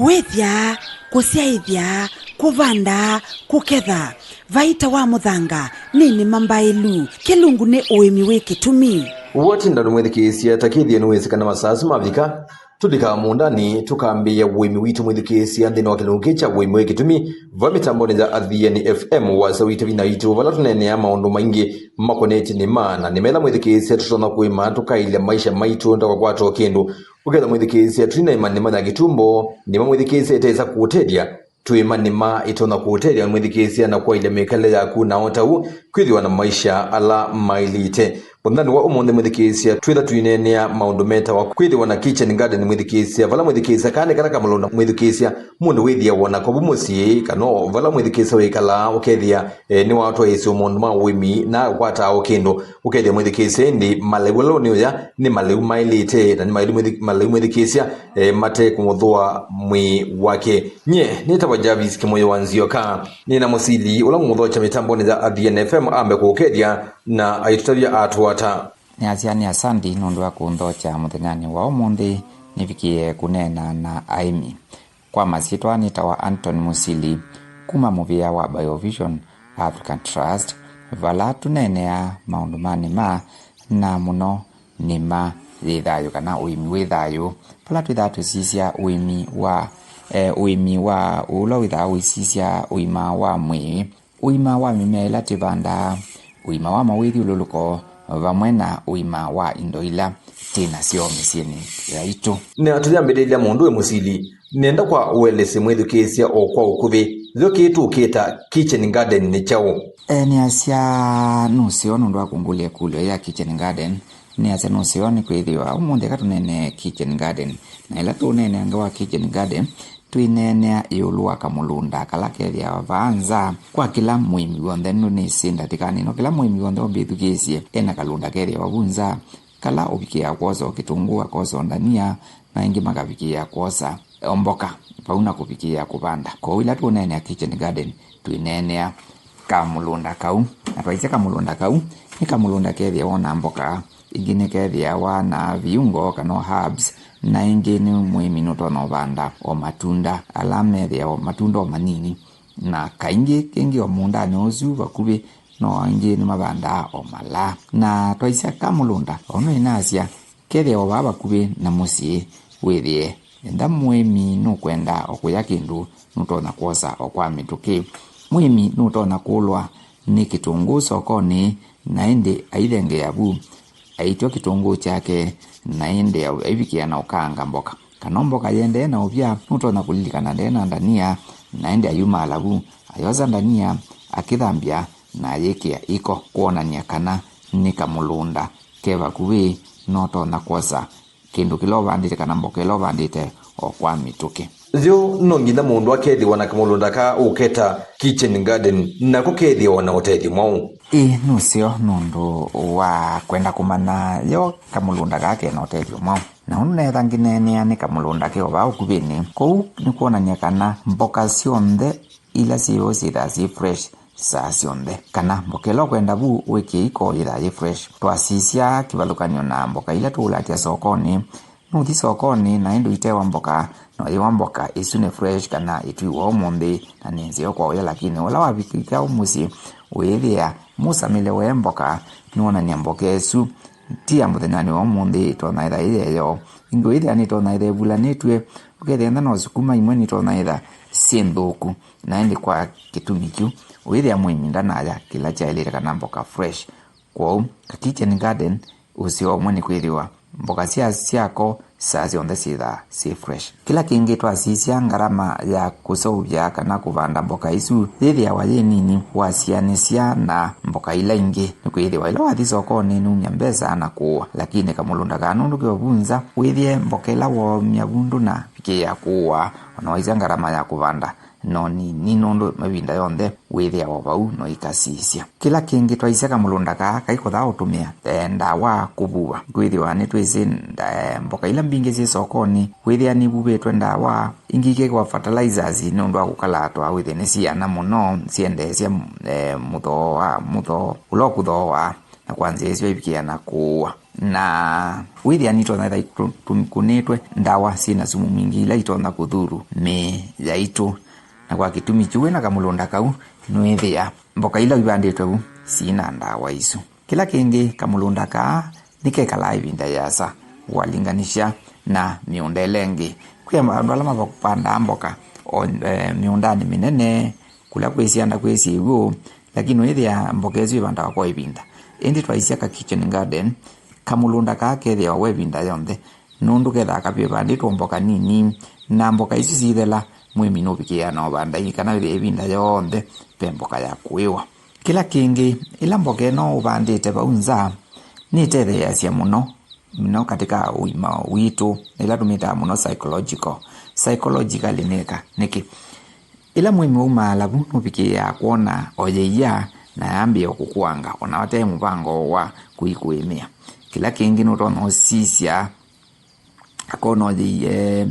kuethya kusiaithya kuvanda kuketha vaita wa muthanga nini mambailu kilungu ni uimi wikitumi wote ndano mwithikisia takithia niwesekana masasi mavika tudika mundani tukambia uimi witu mwithikisia nthini wa kilungu kicha uimi wikitumi va mitamboni za Athiani FM wasa witu vina itu vala tunenea maundu maingi makoneti ni maana nimela mwithikisia tutona kuima tukaile maisha maitu ndakwa kwato kindu uketha mwithikisia twina imani matha gitumbo nima mwithikisia iteza kuutedia tuimanima itona kuutedia mwithikisia na kwa ile mikale yaku na otau kwithiwa na maisha ala mailite Bondani wa umonde mwithikisia twitha twinenea maundu meta wa kwithiwa na kitchen garden mwithikisia vala mwithikisia kane karaka mulonda mwithikisia mundu withia wona ko bumusi kano vala mwithikisia wikala ukethia ni watu yesu mundu ma wimi na kwata okindo ukethia mwithikisia ndi malewelo ni ya ni malewu mailite na ni malewu mwithikisia mate kumuthwa mwi wake nye nitawa Javis kimoyo wanzio ka nina musili ula mudho cha mitamboni za Athiani FM ambe kukethia na aitutavia atuata ni asiani asandi nundu wa kunthocha muthenyani wa umuthi nivikie kunena na aimi kwa masitwa nitawa Anthony Musili kuma muvia wa Biovision African Trust vala tunenea maundu manima na muno nima thithayo kana uimi withayo vala twithatu sisia uimi wa ula withayo isisia uima wa mwi uima wa mimela tivanda uima wa mawithi ululuko vamwe na uima wa indoila tina sio misieni ya itu ni atuyambidelia mundu we Musili nenda kwa uelese mwithikisia o kwa ukuvi zokitu ukita kitchen garden ni chao ni asia nusio nundu akungulia kulio ya kitchen garden ni asia nusio ni kwithiwa umunthi katunene kitchen garden na ila tunene ngawa kitchen garden twinenea iulua kamulunda kala kethia vanza kwa kila muimi wonthe ni sindatikani no kila muimi wonthe ombithukisie ena kalunda kethia wavunza kala ubikia kwosa kitungua kosa ndania na ingi makabikia kwosa omboka pauna kubikia kubanda kwa wila tunenea kitchen garden twinenea kamulunda kau na twaise kamulunda kau ni kamulunda kethia wona mboka ingine kethia wana viungo kano herbs na ingine muimi nutono vanda o matunda alamethia o matunda o manini na kaingi kingi o munda nozu vakuvi no ingine mavanda o mala na twaisa kamulunda ono inasia kethia o baba kuvi na musi withie nda muimi nukwenda okuya kindu nutona kwosa okwa mituki muimi nutona kulwa ni kitungu sokoni na indi aithenge yabu aitwa kitungu chake na indi aivikia na ukanga mboka kana mboka yende na upya nutona kulilikana ndena ndania na indi ayuma alabu ayoza ndania akithambia na yekia iko kuonania kana ni kamulunda keva kuvi notona kwosa kindu kilovandite kana mboka ilovandite okwa mituki zio nongina mundu akethia wana kamulunda ka uketa kitchen garden na kukethia wana utethi mwau nusio nundu wa kwenda kumana yo kamulunda gake na utethi mwau na unetha nginenea ni kamulunda ke oba ukuvini kou ni kuonania kana mboka sionthe ila sio si fresh saa sionthe kana mboka ilo kwenda vu wiki iko ithai fresh twasisia kivalukanio na mboka ila tuulatia sokoni nuthi sokoni na indu itewa mboka no iwa mboka isu ni fresh kana ituiwa umuthi na nenzio kwa uya lakini wala wavikika umusi withia musamile we mboka nuonania mboka esu tia muthenyani wa umuthi tona itha iyeyo ingo ithia ni tona itha ivulanitwe ukethia no sukuma imwe ni tona itha sinthuku na indi kwa kitumi kiu withia muimi ndanaya kila chailire kana mboka fresh kwa kitchen garden usio umwe ni kwithiwa mboka siako saa cionthe sitha si fresh kila kingi twasisia ngarama ya kusauvya kana kuvanda mboka isu thithia waye nini wasianisia na mboka ila ingi nikwithiwa ila wathi sokoni nunya mbesa na kuwa lakini kamulunda kanundu kiovunza withie mboka ila womya vundu na pikia kuwa wanawaisia ngarama ya kuvanda no ni nundu mavinda yonthe withia wavau no ikasisia kila kingi twaiseka mulunda ka kaikotha utumia ndawa kuvua kwithiwa ni twisi mboka ila mbingi si sokoni withia ni vuvitwe ndawa ingike kwa fertilizers nundu wa gukalatwa withia ni ciana muno ciendecia mutho ulokuthoa na kwanzia icio ibikia na kuwa na withia nito na kunetwe ndawa sina sumu mingi ila itona kuthuru me yaitu na kwa kitumi chuwe na kamulunda kau nwithia mboka ila ibanditwe sina ndawa isu. Kila kingi kamulunda ka nikekala ivinda yasa walinganisha na miunda lengi kwa andwala mapanda mboka miundani minene kula kwesianda kwesi iwo lakini withia mboka ezu ibanda kwa ivinda endi twaisia ka kitchen garden kamulunda ka kethia wa ivinda yonthe nundu ketha kapye banditwo mboka nini na mboka isu cithela mwimi no bikia no banda ikana ivinda yonthe pe mboka ya kuiwa. Kila kingi ila mboka no ubandite baunza ni tethea cia muno katika uima witu ila tumita muno psychologically niki ila mwimi umalabu nubikia kuona oyeya na ambia kukuanga ona wate mpango wa kuikuemea. Kila kingi no sisia akona oye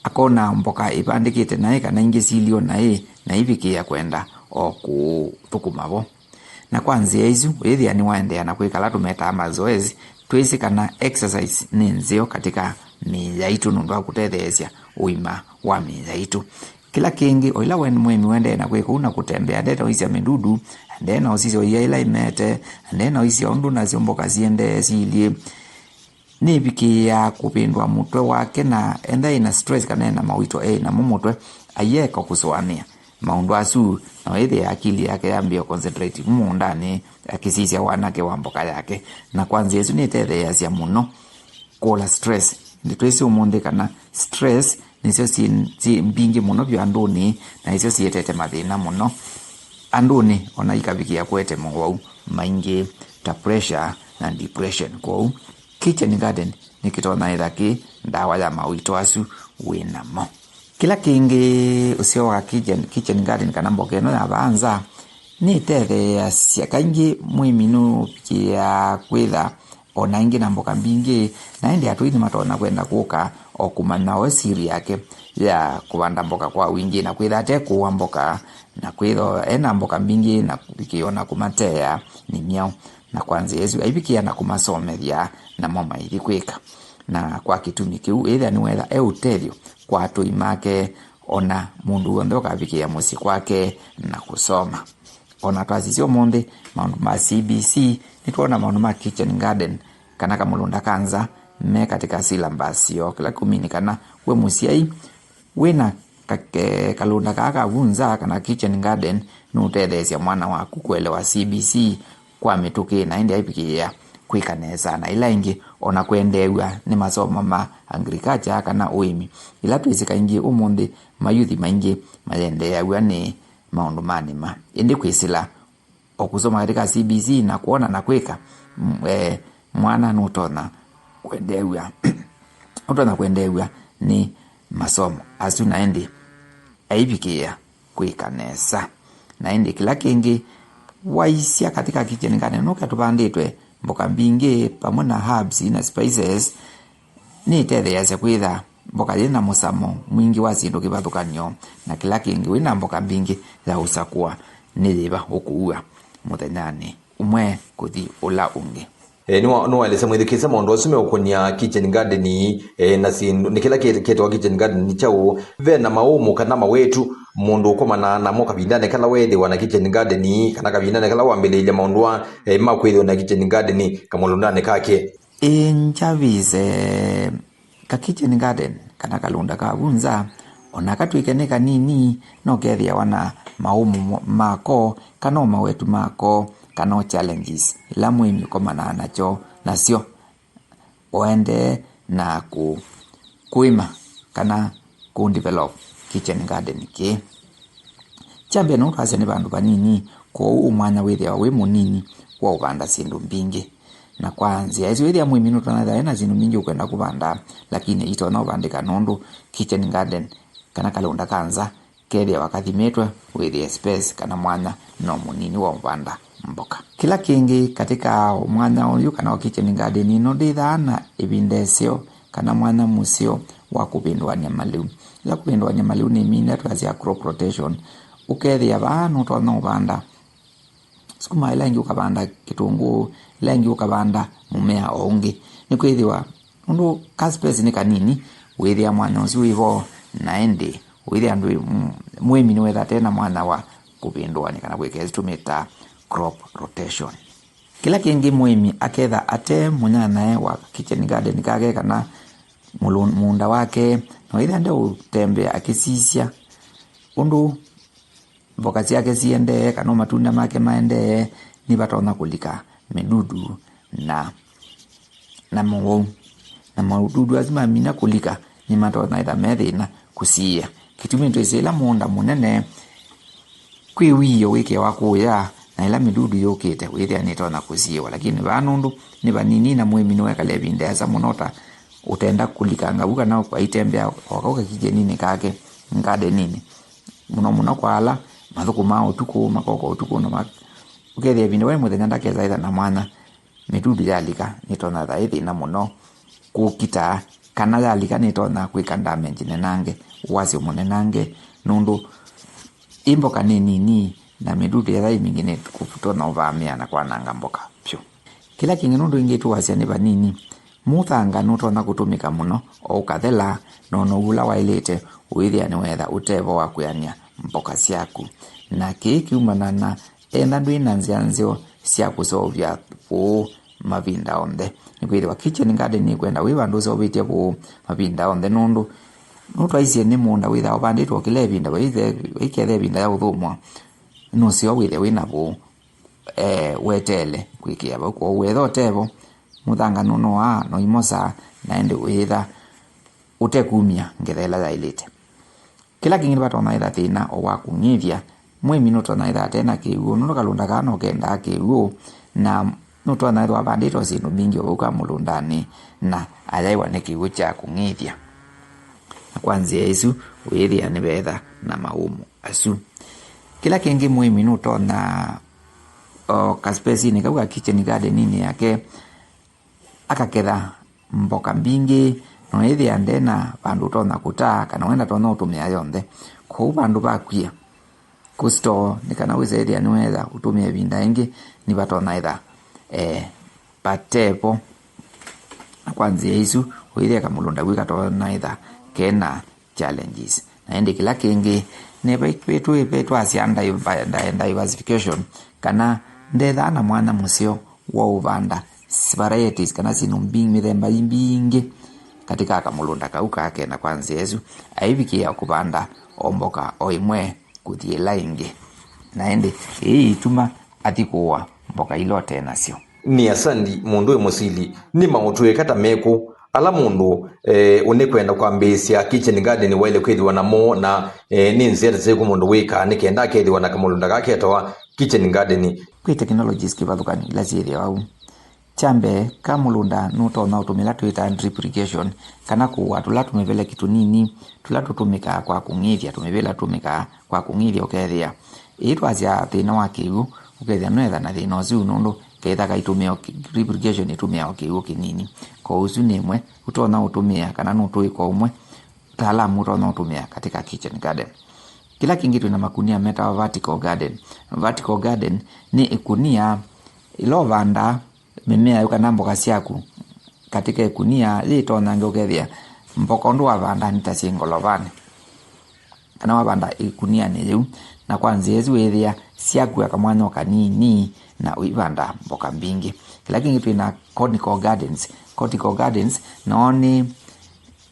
akona mboka ibandikite nae kana ingi silio nae na ibikia kwenda okutukumabo na kwanza hizo wewe ni waende na kuikala tumeta mazoezi twisi kana exercise nenzio katika mija itu nundu kutethesia uima wa mija itu. Kila kingi oila mwemi wende na kuika una kutembea ndeta oisi ya mendudu ndena osisi oia ila imete ndena oisi ya ondu na ziomboka ziende silie ni biki ya kupindwa mutwe wake na enda ina stress kana na mawito na mumutwe ayeka kusoania maundu asu na wewe akili yake yambio concentrate mundani akisisia wanake wa mboka yake na kwanza yesu ni tethea cia muno kola stress nditwisi umunde kana stress nicio si mbingi muno bya anduni na icio sietete mathina muno anduni ona ikabikia kwete mwa maingi ta pressure na depression kwa kitchen garden nikitona idaki ndawa ya mawito asu winamo. Kila kingi usio wa kitchen garden kana mboka no yabanza ni tethea cia kaingi mwiminu kia kwitha ona ingi na mboka mbingi na indi atu ini matona kwenda kuka okumana o siri yake ya kubanda mboka kwa wingi na kwitha ate kuwa mboka na kwitho ena mboka mbingi na kukiona kumatea ni miao na kwanza yesu aibikia na kumasomethia na mama ili kwika na kwa kitumi kiu either ni wetha euterio kwa atu imake ona mundu wonde okabikia musi kwake na kusoma ona twasisio monde maundu ma CBC nituona maundu ma kitchen garden kana kamulunda kanza me katika syllabus yo kila kumini kana we musiai wena kalunda kaka vunza kana kitchen garden nutethesia mwana waku kuelewa CBC kwa mituki na indi aipikia kwikaneza na ila ingi ona kwendewa ni masomo ma agriculture kana uimi ila twisika ingi umundi mayuthi maingi mayendewa ni maundu manima indi kwisila okusoma katika CBC na kuona na kwika mwana nutona kwendewa utona kwendewa ni masomo asu na indi aibikia kwikaneza na indi kila kingi waisia katika kitchen garden nuka tubanditwe mboka mbingi pamwe na herbs na spices ni tethea cia kwitha mboka yina musamo mwingi wa sindu kibathukanio na kila kingi wina mboka mbingi ya usakua ni liba ukuua muthenyani umwe kuthi ula ungi. No alisa mwithikisa mondo sume ukunia kitchen garden na sindu ni kila kitu kitchen garden ni chao vena maumu kana mawetu mundu ukomana na moka bindane kala wethe wana kitchen garden kana kabindane kala wambele ile maundu wa makwethe na kitchen garden kamulundane kake injavize ka kitchen garden kana kalunda ka vunza ona katwikeneka nini no kethia wana maumu mako kana mawetu mako kana challenges ila mwimi komana nacio oende na kuima kana develop kitchen garden ki chambe no kaze ne bandu banini ko umwana wethia we munini kwa ubanda sindu mbingi na kwanza hizo wethia mwimi no tana na sindu mbingi ukwenda kubanda lakini ito no bandika nondu kitchen garden kana kalunda kanza kethia wakathimetwe wethia space kana mwana no munini wa ubanda mboka. Kila kingi katika mwana uyu kana kitchen garden ino ndithana ibindesio kana mwana musio wa kupindwa nyamaliu la kupindwa nyamaliu ni mina twazia crop rotation ukethia banu twana ubanda sukuma ila ingi ukabanda kitunguu, ila ingi ukabanda mumea ongi. Nikwithiwa undu ka space ni kanini withia mwana ucio ivo naende withia andu mwimi ni wetha tena mwana wa kupindua ni kana gwika tumita crop rotation. Kila kingi mwimi aketha ate munyanae wa kitchen garden kage kana munda wake no ithia ndio utembe akisisia undu mboga ciake ciende kana matunda make maende ni batona kulika midudu na mwo na maududu azima mina kulika ni matona ida methina kusia kitumi ndo isela munda munene kwiwiyo wike wakuya na ila midudu yokete withia nitona kusiwa lakini banundu ni banini na mwimi ni weka lebindeza munota utenda kulika ngabuka nao kwa itembea wakauka kijenini kake ngade nini muno kwala mathuku mao tuku makoko tuku no ukethia binde wale muthenya ndakeza ida na mwana midudu yalika nitona thaithi na muno kukita kana yalika nitona kwika damage nenange wasi munenange nundu imboka nini na midudu ya thai mingine kutona ovamia na kwananga mboka pyo. Kila kingi nundu ingitu wasia ni banini muthanga nutona kutumika muno o ukathela nono ula wailite withia ni wetha utevo wa kuyania mboka ciaku na kikiumana na enda ndwina nzianzio cia kusovya ku mavinda onde nikwithiwa kitchen garden ni kwenda wiwa ndu sovitie ku mavinda onde nundu nutwaicie ni munda witha ubanditwo kile vinda wikethe vinda ya uthumwa nucio withe wina bu wetele kwikia ba ko wetho tevo muthanga nuno no imosa naende witha utekumia ngethela yailite. Kila kingi batona ida thina o wakungithia mwimi nutona ida tena kiuo nuno kalunda kana okenda kiuo na nutona ida bandito sinu mingi oka mulundani na alaiwa ne kiuo cha kungithia kwanzia isu withia ni betha na maumu asu. Kila kingi mwimi nutona kaspesi ni kauka kitchen garden nini yake akaketha mboka mbingi no ithia ndena bandu tona kutaa kana wenda tona utumia yonthe ko bandu bakwia kusto ni kana wizethia ni wetha utumia vinda ingi ni batona itha patepo kwanzia isu withia kamulunda gwika tona itha kena challenges na ende kila kingi ne betu asianda diversification kana ndetha na mwana musio wa uvanda varieties kana sinu mbingi mithemba imbingi katika kamulunda kau kake na kwanza Yesu aivikia kupanda omboka oimwe kuthie laingi naende ituma athikuwa mboka ilote nasio ni asandi mundu musili ni mautuwe kata meko ala mundu unekwenda kwambisia kitchen garden wale kwithiwa namo na ni nzira zeku mundu wika nikenda kethiwa na kamulunda gake etawa kitchen garden kwi technologies kivathukani la ciithia au chambe kamulunda nutona utumila tuita drip irrigation kana kuwa tula tumevele kitu nini tula tutumika kwa kungithia tumevela tumika kwa kungithia ukethia itwazia thina wa kiu ukethia nwetha na thina ucio nundu ketha kaitumia drip irrigation itumia kiu kinini kwa ucio nimwe utona utumia kana nutui kwa umwe taalamu utona utumia katika kitchen garden. Kila kingi tuna makunia meta vertical garden. Vertical garden ni ikunia ilovanda mimea yukana mboka ciaku katika ikunia litona ngokethia mboka ndu wavanda nitacingolovani kana wavanda ikunia ni yu na kwanza yezu wethia ciaku akamwanya kanini na uivanda mboka mbingi. Kila kingi tuna conical gardens. Conical gardens noni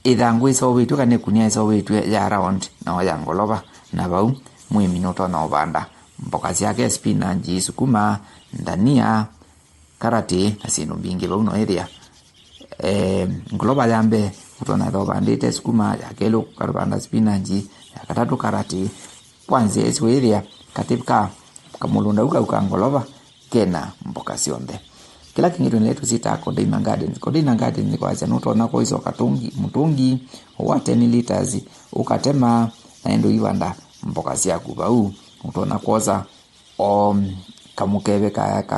ithangu isovitu kana ikunia isovitu ya round na ya ngolova na bau mwimi nutona uvanda mboka ciake spinach sukuma ndania karati na sinu mbingi bau no area ngloba yambe utona doba ndite sukuma ya kelo karabanda spinach ya katatu karati kwanza esi area katika kamulunda uka ngloba kena mboka cionthe. Kila kingitu letu sita container gardens. Container garden ni kwa nutona ko iso katungi mutungi wa 10 liters ukatema naendo ivanda mboka ciaku bau utona koza kamukebe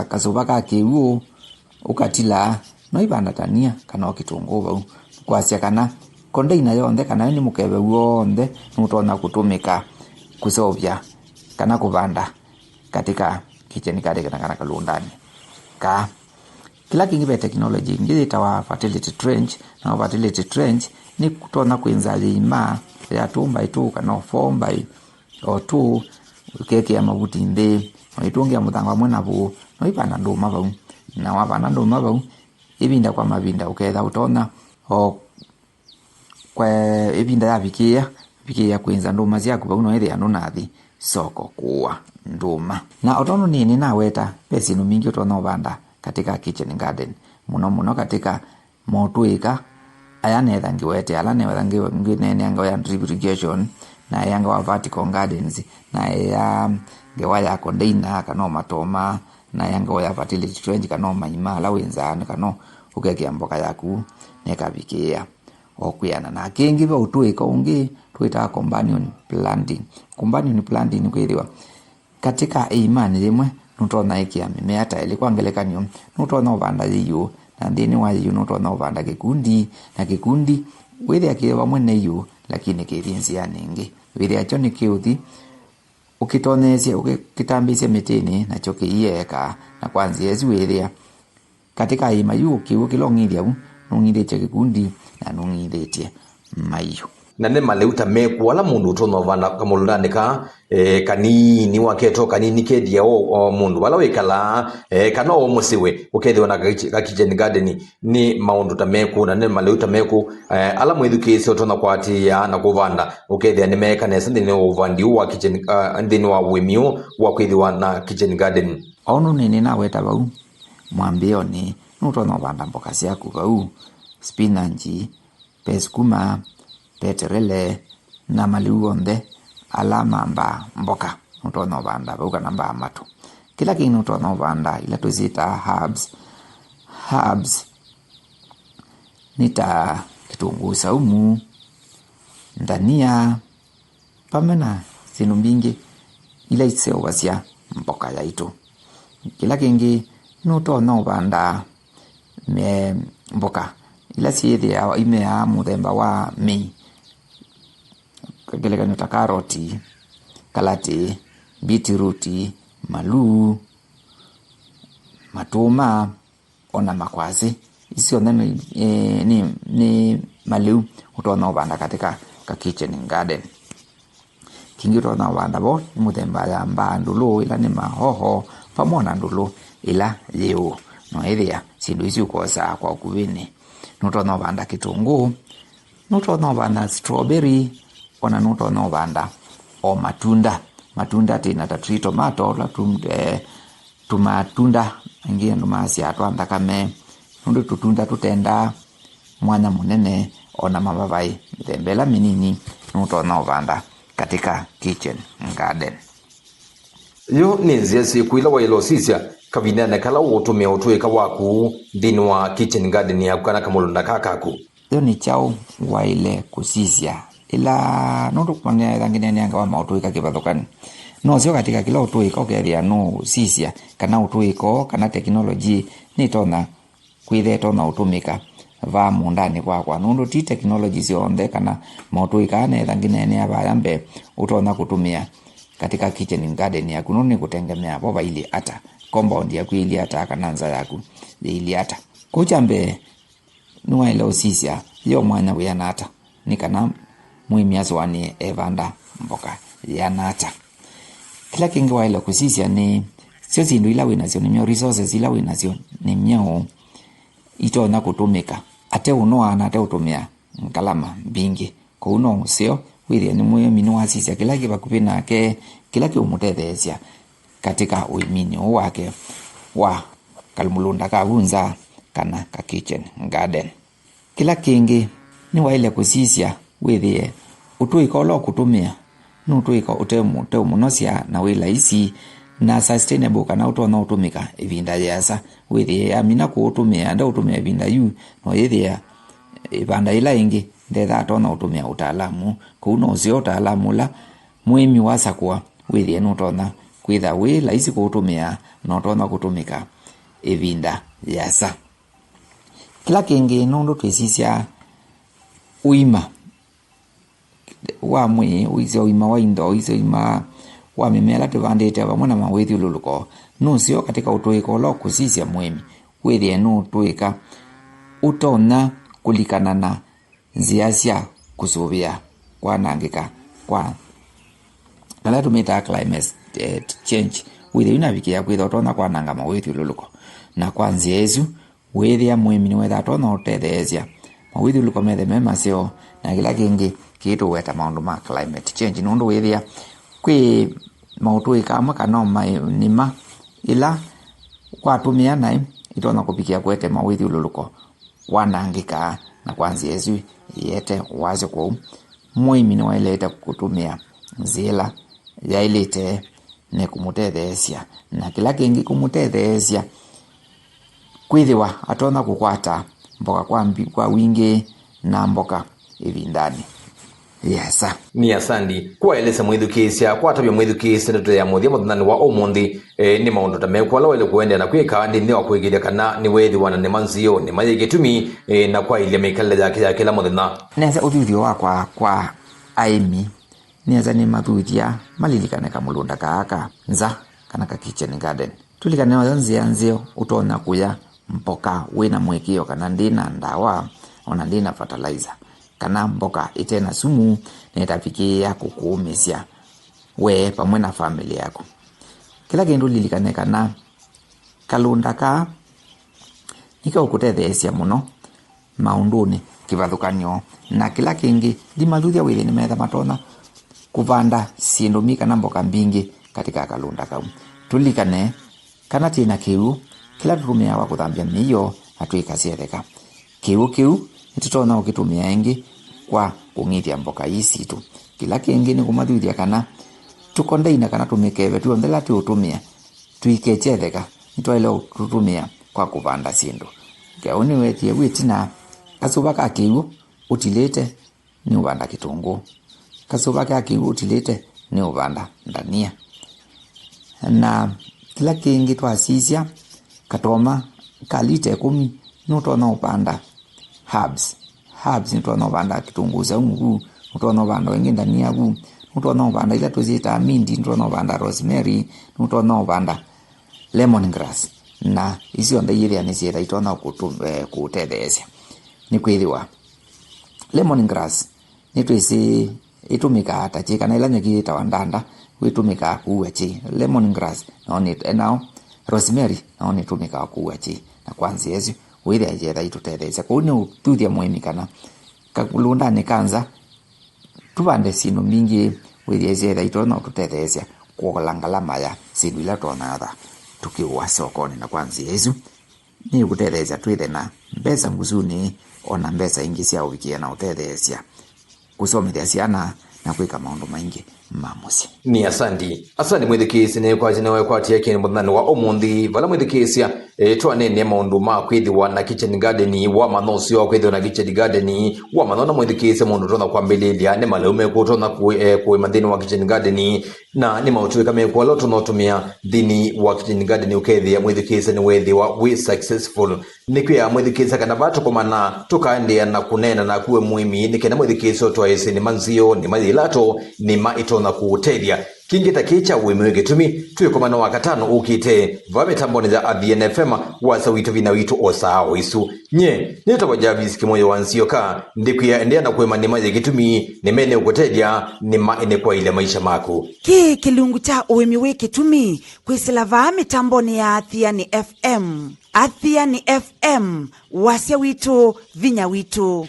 kazuba kakiuo ukatila no ivanda tania kana kitungu bau kwacia kana container yonthe kana ni mukebe wonde nutona kutumika kusovya kana kuvanda katika kitchen garden kana kalundani ka kila kingi be technology ngi tawa fertility trench na fertility trench ni kutona kwenza lima ya 2x2 kana 4x2 keke ya mabuti inde oitungi ya mutanga mwena bu noipana nduma bau na wapana nduma bau ibinda kwa mabinda uketha utona o kwa ibinda ya bikia kwenza nduma ziaku bau no ethia nunathi soko kuwa nduma na otono nini na weta pesi no mingi utona ubanda katika kitchen garden muno katika motuika aya netha ngiwete ala netha nginene anga ya drip irrigation na yanga wa vertical gardens na ya ngewa ya container kana matoma na yanga ya fertility trench kana maimala wenzana kana ugekia mboka yaku nekabikia okuyana na kingi ba utuika ungi twita companion planting kwiriwa katika imani limwe nutona ikia mimea ta ilikuwa ngelekanyo nutona ubanda yiyo na ndini wa yiyo nutona ubanda kikundi na kikundi withe akiwa mwene yiyo lakini kirinzi ya ningi withe acho ni kiuthi ukitonesia ukitambisia mitini na choki iyeka na kwanzi yezi withe katika ima yu kilongiria nungithe kikundi na nungithe mayu na ne maleuta meku ala mundu utono vana kamulundani ka kanini waketo kanini kedia o mundu wala wekala kana o musiwe ukethwa na ka kitchen garden ni maundu ta meku na ne maleuta meku ala mwithukise utona kwati ya na kuvanda ukethia ni meka nesa ndini uvandi wa kitchen ndini wa wimio wa kwithwa na kitchen garden onu nini na weta bau mwambio ni nutona vanda mboka siaku bau spinach peskuma peterele na maliuonde alama mba mboka utona banda buka namba amatu kila kintu utona banda ila tuzita herbs nita kitunguu saumu ndania pamena sinu mbingi ila itseovasia mboka yaitu kila kingi nutona banda me mboka ila sithi ya imea muthemba wa mei kagelekanyo ta karoti kalati beetroot malu matuma ona makwasi isio ni malu utona ubanda katika ka kitchen garden kingi utona ubanda bo muthemba ya mbandulu ila ni mahoho pamona ndulu ila liu no ethia sindu isi ukosa kwa ukuvini nutona ubanda kitunguu nutona ubanda strawberry ona nutona ubanda o matunda tina ta tree tomato la tumatunda ngie ndumasi atwanda kame nundu tutunda tutenda mwanya munene ona mabavai mithembela minini nutona ubanda katika kitchen garden yo ninzia sikwila wa ilosisia kavinana kala utumia utuika waku ndini wa kitchen garden ya kana kamulunda kakaku yo ni chao waile kusisia ila nundu kwane ranginene anga wa mautuika kibathukani no sio katika kila utuika ukeria no sisia kana utuiko kana technology ni tona kwithe tona utumika va mundani kwa nundu ti technology sionde kana mautuika ne ranginene abayambe utona kutumia katika kitchen garden yaku nuni kutengemea boba ili ata compound yaku ili ata kananza yaku ili ata kuchambe nuwa ile osisia yo mwanya wiyanata nikana muimiazo wani evanda mboka yanata kila kingi wa ile kusisia ni sio zindu ila winazio ni mio resources ila winazio ni mio itona kutumika ate unoa na ate utumia nkalama bingi kwa uno sio withia ni muyo minu wasisia kila kiba kupina ke kila ki umutethesia katika uimini wake wa kalmulunda kavunza kana ka kitchen garden kila kingi ni waile kusisia withie utuika lo kutumia nutuika utemu nosia na wila isi na sustainable kana utona utumika ivinda yasa withie amina kuutumia nda utumia ivinda yu no yithia ibanda ila ingi ndetha tona utumia utaalamu kuno usio utaalamu la muimi wasakwa withie nutona kwitha wila isi kuutumia no tona kutumika ivinda yasa kila kingi nundu twisisia uima wa mwi uizo uima wa indo uizo uima wa mimela tuvandite vamwe na mawithululuko nusio katika utuika ulo kusisya mwimi withie nutuika utona kulikana na nzia cia kusuvia kwanangika kwa ala tumita climate change withie inavikia kwitha utona kwananga mawithiuluko na kwa nzia isu withia mwimi niwetha atona utetheesya mawithiuluko methe memaseo na kila kingi kitu weta maundu ma climate change nundu withia kwi mautuika amwe kanoma nima ila kwatumia nai itona kupikia kwete mawithiuluko wanangika na kwanza yesu yete wazo kwa mwimi ni waileta kutumia zila yailete ne kumutetheesya na kila kingi kumutetheesya kwithiwa atona kukwata mboka kwa wingi na mboka ivindani. Yes. Ni asandi kwaelesa mwithukisya kwatabya mwithukisya ndeto ya muthia muthunani wa umuthi ni maundu tamekwala wele kuendea na kwika ndi ni wakwigiria kana ni wethi wana ni manzio ni maye gitumi na kwa ile mikalile yake ya kila muthina neza uthuthio wakwa kwa aimi neza ni mathuthia malilikane kamulunda kaaka nza kana ka kitchen garden tulikane wanzia nzio utona kuya mpoka wina mwekio kana ndina ndawa ona ndina fertilizer kana mboka itena sumu netafikia kukuumisya we pamwe na family yako kila kindu lilikane kana kalunda ka nika ukutetheesya muno maunduni kivathukanio na kila kingi limathuthia wili ni metha matona kuvanda sindu mika na mboka mbingi katika kalunda kau tulikane kana tina kiu kila tutumia wa kuthambia miyo atuikasietheka kiu itutona ukitumia ingi kwa kungithia mboka isi tu kila kingi ni kumathuthia kana tukondeina kana tumikeve tu ndela tu utumia tuikechetheka nitwaile tutumia kwa kuvanda sindu kauni wetie witina kasuba ka kiu utilete ni uvanda kitungu kasuba ka kiu utilete ni uvanda ndania na kila kingi twasisya katoma kalite 10 nutona upanda herbs nutona upanda kitungu saumu nutona upanda wengi ndania gu nutona upanda ila tuzita mindi nutona upanda rosemary nutona upanda lemongrass na isio ndairia ni sira itona kutetheesya ni kwithiwa lemongrass ni twisi itumika hata chika na ila nyeki tawandanda witumika kuwa chi lemongrass naoni enao rosemary naoni tumika kuwa chi na kwanza yesu withe jetha itutetheesya kwa ni uthuthia mwimi kana kakulunda ni kanza tuvande sindu mingi withe jetha itona tutetheesya kuolangala maya sindu ila tonatha tukiwa sokoni na kwanza yesu ni kutetheesya twithe na mbesa ngusuni ona mbesa ingi cia uvikia na utetheesya kusomithia ciana na kwika maundu maingi mamusi. Ni asandi mwithikisi ni kwa jina kwa tiake ni muthani wa umuthi vala mwithikisya twanene maundu ma kwithiwa na kitchen garden wa manosio kwithiwa na kitchen garden wa manona mwithikisya mundu tona kwambililia ni maleume kutona ku mathini wa kitchen garden na ni mautuika mekwa loto notumia thini wa kitchen garden ukethia mwithikisya ni wethiwa we successful ni kwa mwithikisya kana batu komana tukaendea na kunena na kuwe muimi ni kena mwithikisya twaise ni manzio ni mazilato ni maito na kuutelia kingita kicha uimiwe gitumi tuwe komana wakatano ukite vametamboni za ADN FM wasa wito vina wito osao isu nye nito wajabi sikimoyo wansio ka ndikuya endea na kuema nima ya gitumi nimene ukotelia nima ine kwa ile maisha mako kilungu cha uimiwe gitumi kwisila vametamboni ya ADN FM ADN FM wasa wito vinya wito